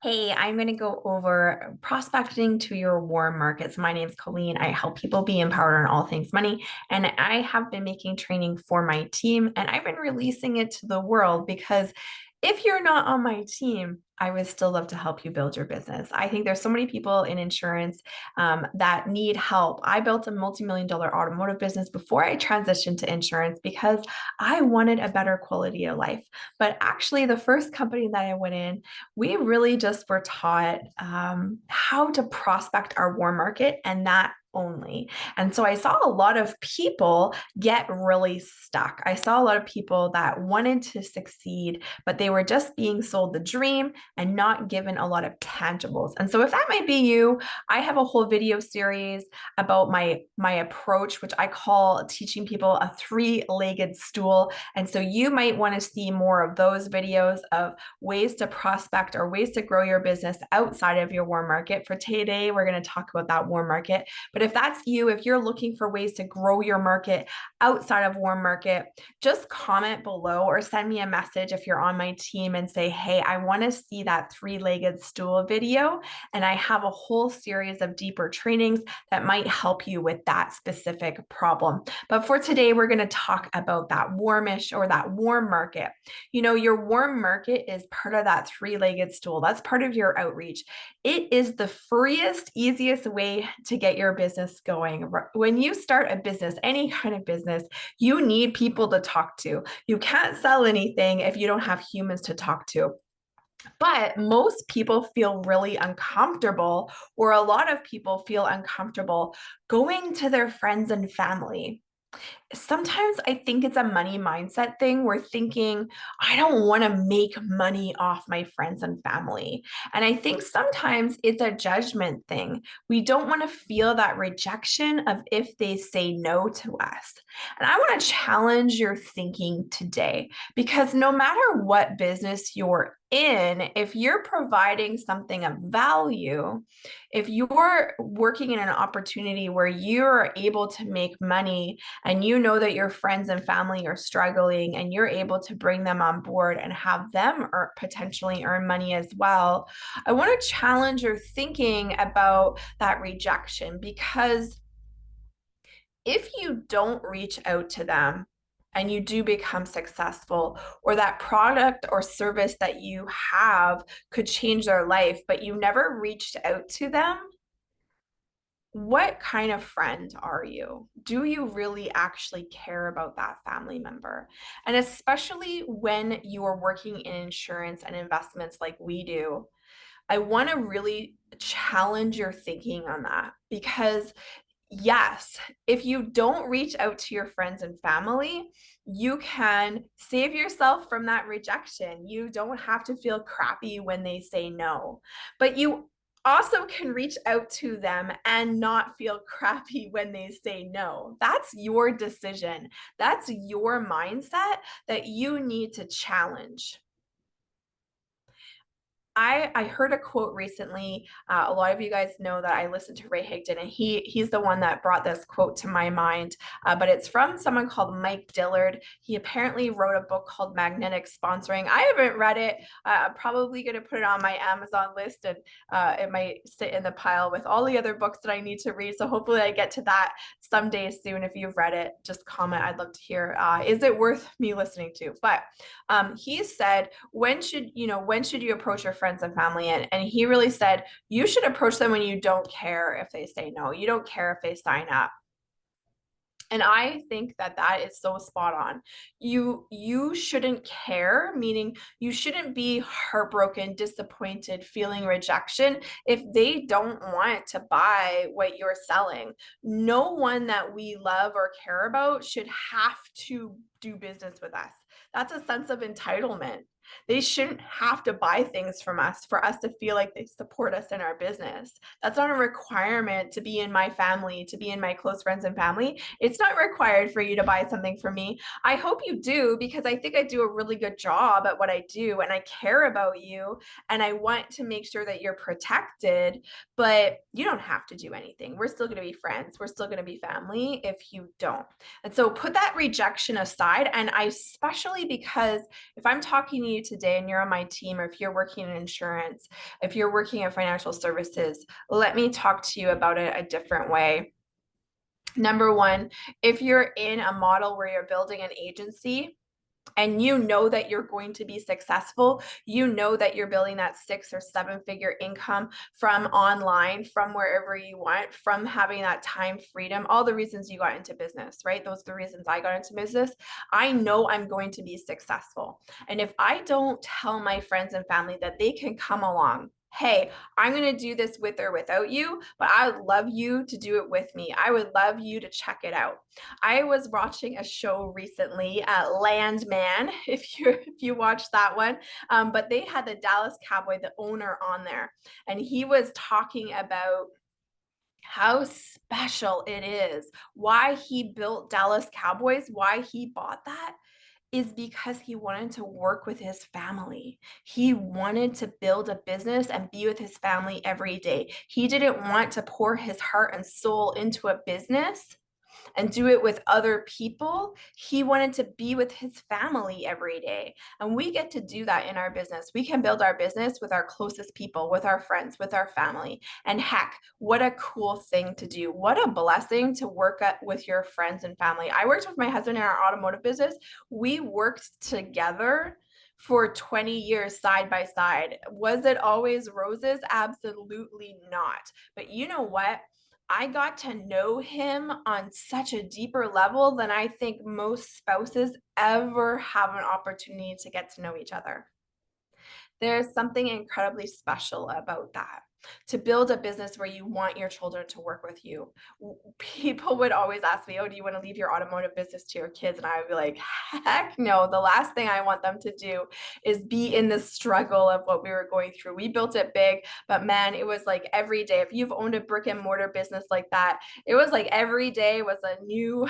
Hey, I'm going to go over prospecting to your warm markets. My name is Colleen. I help people be empowered on all things money. And I have been making training for my team and I've been releasing it to the world because if you're not on my team, I would still love to help you build your business. I think there's so many people in insurance that need help. I built a multi-million dollar automotive business before I transitioned to insurance because I wanted a better quality of life. But actually, the first company that I went in, we really just were taught how to prospect our warm market and that only. And so I saw a lot of people get really stuck. I saw a lot of people that wanted to succeed, but they were just being sold the dream and not given a lot of tangibles. And so if that might be you, I have a whole video series about my approach, which I call teaching people a three-legged stool. And so you might want to see more of those videos of ways to prospect or ways to grow your business outside of your warm market. For today, we're going to talk about that warm market. But if that's you, if you're looking for ways to grow your market outside of warm market, just comment below or send me a message if you're on my team and say, hey, I want to see that three-legged stool video. And I have a whole series of deeper trainings that might help you with that specific problem. But for today, we're going to talk about that warmish or that warm market. You know, your warm market is part of that three-legged stool. That's part of your outreach. It is the freest, easiest way to get your business going. When you start a business, any kind of business, you need people to talk to. You can't sell anything if you don't have humans to talk to. But most people feel really uncomfortable, or a lot of people feel uncomfortable going to their friends and family. Sometimes I think it's a money mindset thing. We're thinking, I don't want to make money off my friends and family. And I think sometimes it's a judgment thing. We don't want to feel that rejection of if they say no to us. And I want to challenge your thinking today because no matter what business you're in, if you're providing something of value, if you're working in an opportunity where you're able to make money and you know that your friends and family are struggling and you're able to bring them on board and have them potentially earn money as well, I want to challenge your thinking about that rejection because if you don't reach out to them and you do become successful, or that product or service that you have could change their life, but you never reached out to them, what kind of friend are you? Do you really actually care about that family member? And especially when you are working in insurance and investments like we do, I want to really challenge your thinking on that because yes, if you don't reach out to your friends and family, you can save yourself from that rejection. You don't have to feel crappy when they say no, but you also can reach out to them and not feel crappy when they say no. That's your decision. That's your mindset that you need to challenge. I heard a quote recently. A lot of you guys know that I listen to Ray Higdon, and he's the one that brought this quote to my mind. But it's from someone called Mike Dillard. He apparently wrote a book called Magnetic Sponsoring. I haven't read it. I'm probably going to put it on my Amazon list, and it might sit in the pile with all the other books that I need to read. So hopefully I get to that someday soon. If you've read it, just comment. I'd love to hear. Is it worth me listening to? But he said, when should you approach your friends and family? And he really said, you should approach them when you don't care if they say no. You don't care if they sign up. And I think that that is so spot on. You shouldn't care, meaning you shouldn't be heartbroken, disappointed, feeling rejection if they don't want to buy what you're selling. No one that we love or care about should have to do business with us. That's a sense of entitlement. They shouldn't have to buy things from us for us to feel like they support us in our business. That's not a requirement to be in my family, to be in my close friends and family. It's not required for you to buy something from me. I hope you do because I think I do a really good job at what I do and I care about you and I want to make sure that you're protected, but you don't have to do anything. We're still going to be friends. We're still going to be family if you don't. And so put that rejection aside. And I especially because if I'm talking to you today and you're on my team, or if you're working in insurance, if you're working in financial services, let me talk to you about it a different way. Number one, if you're in a model where you're building an agency, and you know that you're going to be successful, you know that you're building that 6 or 7 figure income from online, from wherever you want, from having that time freedom, all the reasons you got into business, right? Those are the reasons I got into business. I know I'm going to be successful. And if I don't tell my friends and family that they can come along, hey, I'm going to do this with or without you, but I would love you to do it with me. I would love you to check it out. I was watching a show recently, Landman, if you watched that one, but they had the Dallas Cowboy, the owner, on there, and he was talking about how special it is, why he built Dallas Cowboys, why he bought that is because he wanted to work with his family. He wanted to build a business and be with his family every day. He didn't want to pour his heart and soul into a business and do it with other people. He wanted to be with his family every day. And we get to do that in our business. We can build our business with our closest people, with our friends, with our family. And heck, what a cool thing to do. What a blessing to work with your friends and family. I worked with my husband in our automotive business. We worked together for 20 years side by side. Was it always roses? Absolutely not. But you know what? I got to know him on such a deeper level than I think most spouses ever have an opportunity to get to know each other. There's something incredibly special about that. To build a business where you want your children to work with you. People would always ask me, oh, do you want to leave your automotive business to your kids? And I would be like, heck no. The last thing I want them to do is be in the struggle of what we were going through. We built it big, but man, it was like every day. If you've owned a brick and mortar business like that, it was like every day was a new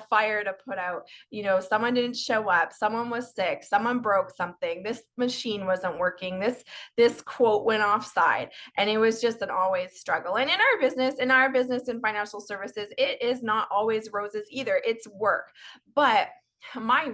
fire to put out. You know, someone didn't show up, someone was sick, someone broke something, this machine wasn't working, this quote went offside, and it was just an always struggle. And in our business in financial services, it is not always roses either. It's work. But my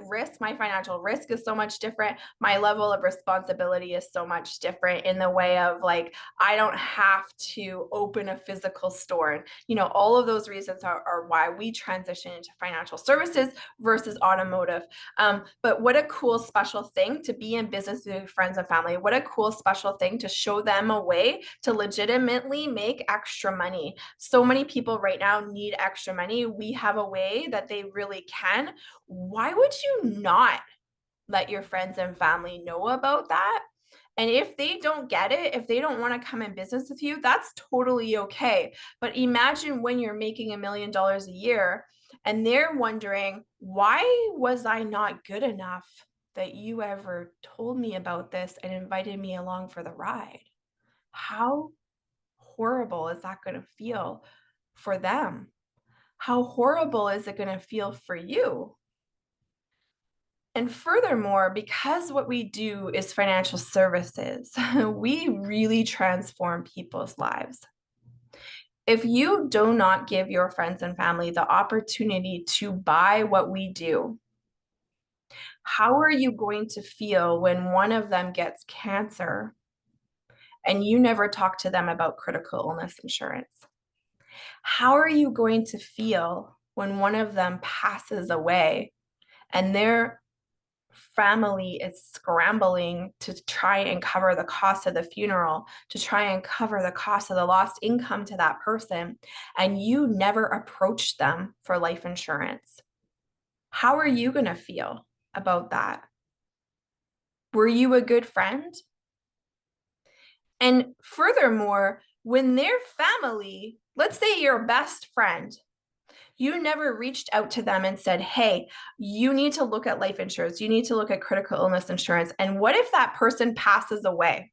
financial risk is so much different. My level of responsibility is so much different in the way of like, I don't have to open a physical store. And, you know, all of those reasons are why we transition into financial services versus automotive. But what a cool, special thing to be in business with friends and family. What a cool, special thing to show them a way to legitimately make extra money. So many people right now need extra money. We have a way that they really can. Why would you not let your friends and family know about that? And if they don't get it, if they don't want to come in business with you, that's totally okay. But imagine when you're making $1 million a year and they're wondering, why was I not good enough that you ever told me about this and invited me along for the ride? How horrible is that going to feel for them? How horrible is it going to feel for you? And furthermore, because what we do is financial services, we really transform people's lives. If you do not give your friends and family the opportunity to buy what we do, how are you going to feel when one of them gets cancer and you never talk to them about critical illness insurance? How are you going to feel when one of them passes away and their family is scrambling to try and cover the cost of the funeral, to try and cover the cost of the lost income to that person, and you never approached them for life insurance? How are you going to feel about that? Were you a good friend? And furthermore, when their family, let's say your best friend, you never reached out to them and said, hey, you need to look at life insurance. You need to look at critical illness insurance. And what if that person passes away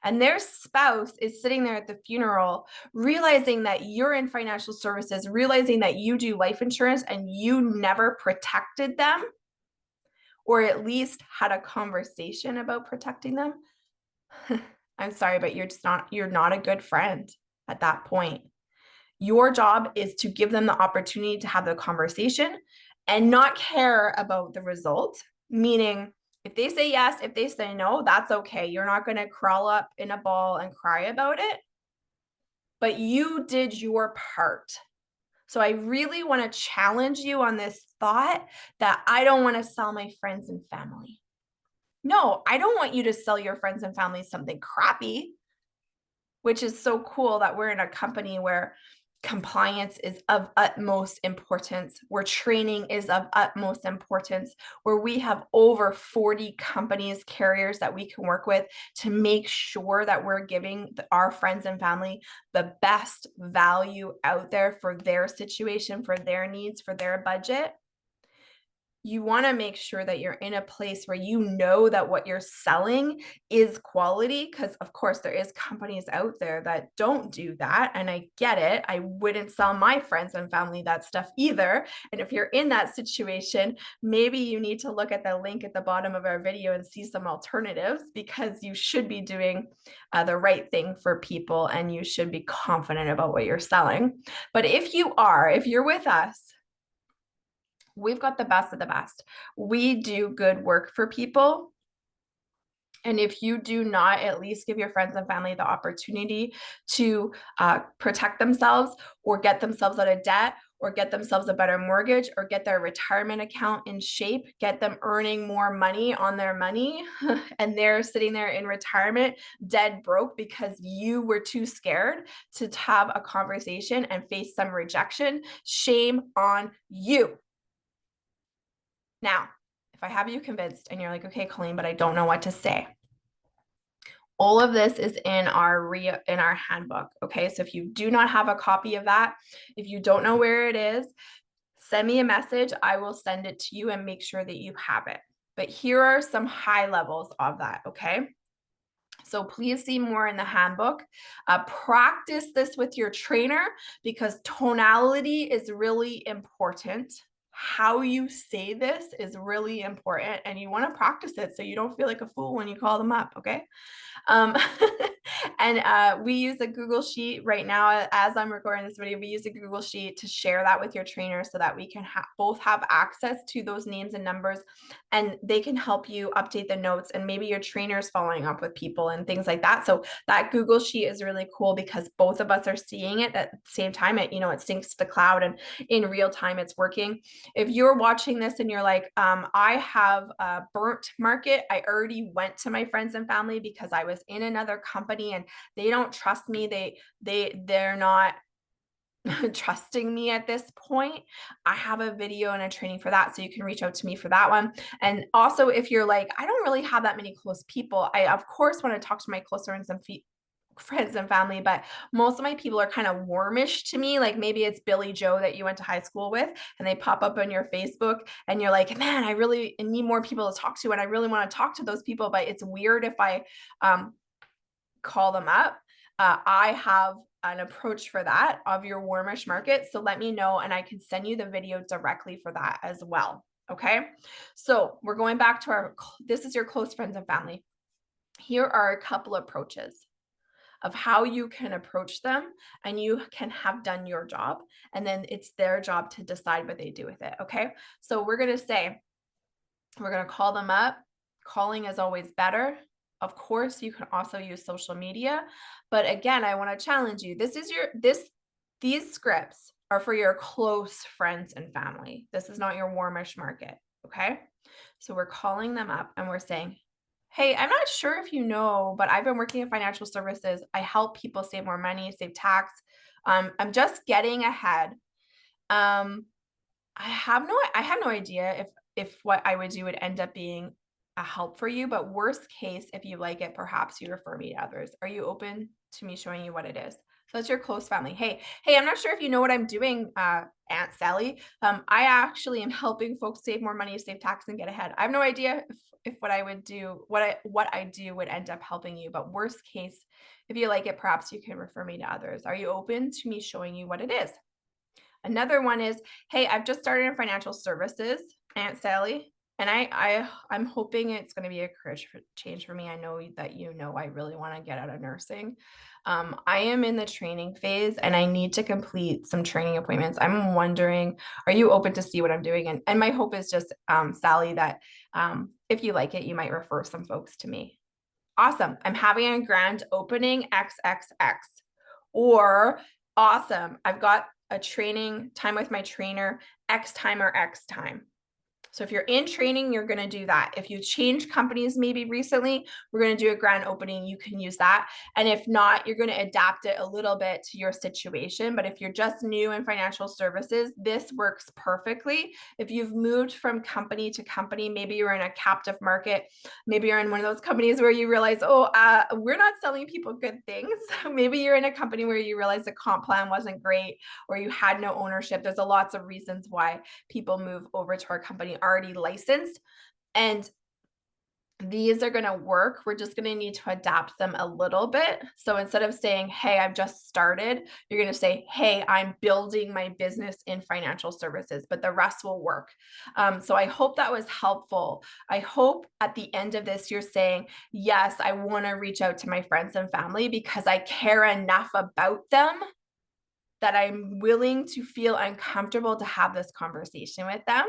and their spouse is sitting there at the funeral, realizing that you're in financial services, realizing that you do life insurance and you never protected them, or at least had a conversation about protecting them? I'm sorry, but you're not a good friend at that point. Your job is to give them the opportunity to have the conversation and not care about the result. Meaning, If they say yes, if they say no, that's okay. You're not going to crawl up in a ball and cry about it, but you did your part. So I really want to challenge you on this thought that I don't want to sell my friends and family. No, I don't want you to sell your friends and family something crappy, which is so cool that we're in a company where compliance is of utmost importance, where training is of utmost importance, where we have over 40 companies, carriers that we can work with to make sure that we're giving our friends and family the best value out there for their situation, for their needs, for their budget. You want to make sure that you're in a place where you know that what you're selling is quality, because of course there is companies out there that don't do that, and I get it. I wouldn't sell my friends and family that stuff either. And if you're in that situation, maybe you need to look at the link at the bottom of our video and see some alternatives, because you should be doing the right thing for people and you should be confident about what you're selling. But if you're with us, we've got the best of the best. We do good work for people. And if you do not at least give your friends and family the opportunity to protect themselves or get themselves out of debt or get themselves a better mortgage or get their retirement account in shape, get them earning more money on their money, and they're sitting there in retirement dead broke because you were too scared to have a conversation and face some rejection, shame on you. Now, if I have you convinced and you're like, okay, Colleen, but I don't know what to say. All of this is in our handbook. Okay. So if you do not have a copy of that, if you don't know where it is, send me a message. I will send it to you and make sure that you have it. But here are some high levels of that. Okay. So please see more in the handbook. Practice this with your trainer, because tonality is really important. How you say this is really important, and you want to practice it so you don't feel like a fool when you call them up. Okay. Um, and we use a Google Sheet right now. As I'm recording this video, we use a Google Sheet to share that with your trainer so that we can both have access to those names and numbers, and they can help you update the notes, and maybe your trainer's following up with people and things like that. So that Google Sheet is really cool because both of us are seeing it at the same time. It syncs to the cloud, and in real time it's working. If you're watching this and you're like, I have a burnt market, I already went to my friends and family because I was in another company and they don't trust me. They're not trusting me at this point. I have a video and a training for that. So you can reach out to me for that one. And also, if you're like, I don't really have that many close people, I of course want to talk to my close friends and family, but most of my people are kind of warmish to me. Like maybe it's Billy Joe that you went to high school with, and they pop up on your Facebook and you're like, man, I really need more people to talk to, and I really want to talk to those people, but it's weird if I call them up. I have an approach for that of your warmish market. So let me know and I can send you the video directly for that as well. Okay. So we're going back to this is your close friends and family. Here are a couple approaches of how you can approach them, and you can have done your job, and then it's their job to decide what they do with it. Okay. So we're going to call them up. Calling is always better. Of course, you can also use social media, but again, I want to challenge you. These scripts are for your close friends and family. This is not your warmish market. Okay. So we're calling them up and we're saying, hey, I'm not sure if you know, but I've been working in financial services. I help people save more money, save tax. I'm just getting ahead. I have no idea if what I would do would end up being a help for you, but worst case, if you like it, perhaps you refer me to others. Are you open to me showing you what it is? So that's your close family. Hey, I'm not sure if you know what I'm doing, Aunt Sally. I actually am helping folks save more money, save tax, and get ahead. I have no idea if what I would do, what I do would end up helping you, but worst case, if you like it, perhaps you can refer me to others. Are you open to me showing you what it is? Another one is, hey, I've just started in financial services, Aunt Sally. And I'm hoping it's gonna be a career change for me. I know that I really wanna get out of nursing. I am in the training phase, and I need to complete some training appointments. I'm wondering, are you open to see what I'm doing? And my hope is just, Sally, that, if you like it, you might refer some folks to me. Awesome. I'm having a grand opening XXX. Or awesome. I've got a training time with my trainer X time or X time. So if you're in training, you're going to do that. If you change companies maybe recently, we're going to do a grand opening. You can use that. And if not, you're going to adapt it a little bit to your situation. But if you're just new in financial services, this works perfectly. If you've moved from company to company, maybe you're in a captive market, maybe you're in one of those companies where you realize, oh, we're not selling people good things. Maybe you're in a company where you realize the comp plan wasn't great, or you had no ownership. There's a lots of reasons why people move over to our company already licensed, and these are going to work. We're just going to need to adapt them a little bit. So instead of saying, hey, I've just started, you're going to say, hey, I'm building my business in financial services, but the rest will work. So I hope that was helpful. I hope at the end of this, you're saying, yes, I want to reach out to my friends and family because I care enough about them that I'm willing to feel uncomfortable to have this conversation with them.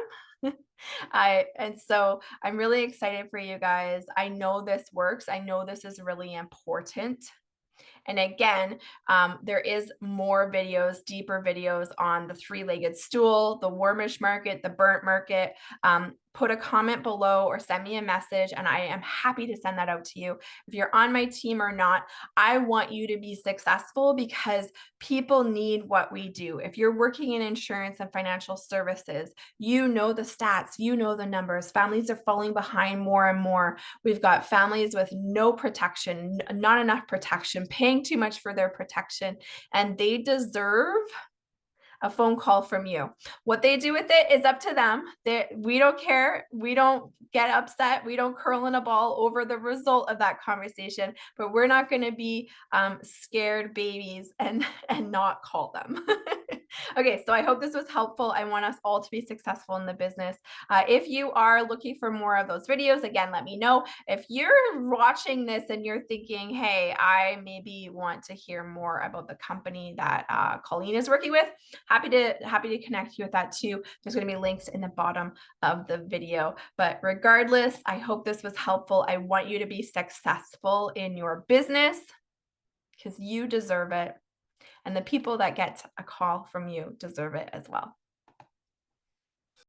And so I'm really excited for you guys. I know this works. I know this is really important. And again, there is more videos, deeper videos on the three-legged stool, the warmish market, the burnt market. Put a comment below or send me a message, and I am happy to send that out to you. If you're on my team or not, I want you to be successful because people need what we do. If you're working in insurance and financial services, you know the stats, you know the numbers. Families are falling behind more and more. We've got families with no protection, not enough protection, paying too much for their protection, and they deserve a phone call from you. What they do with it is up to them. We don't care. We don't get upset. We don't curl in a ball over the result of that conversation, but we're not going to be scared babies and not call them. Okay, so I hope this was helpful. I want us all to be successful in the business. If you are looking for more of those videos, again, let me know. If you're watching this and you're thinking, hey, I maybe want to hear more about the company that Colleen is working with, happy to connect you with that too. There's going to be links in the bottom of the video. But regardless, I hope this was helpful. I want you to be successful in your business because you deserve it. And the people that get a call from you deserve it as well.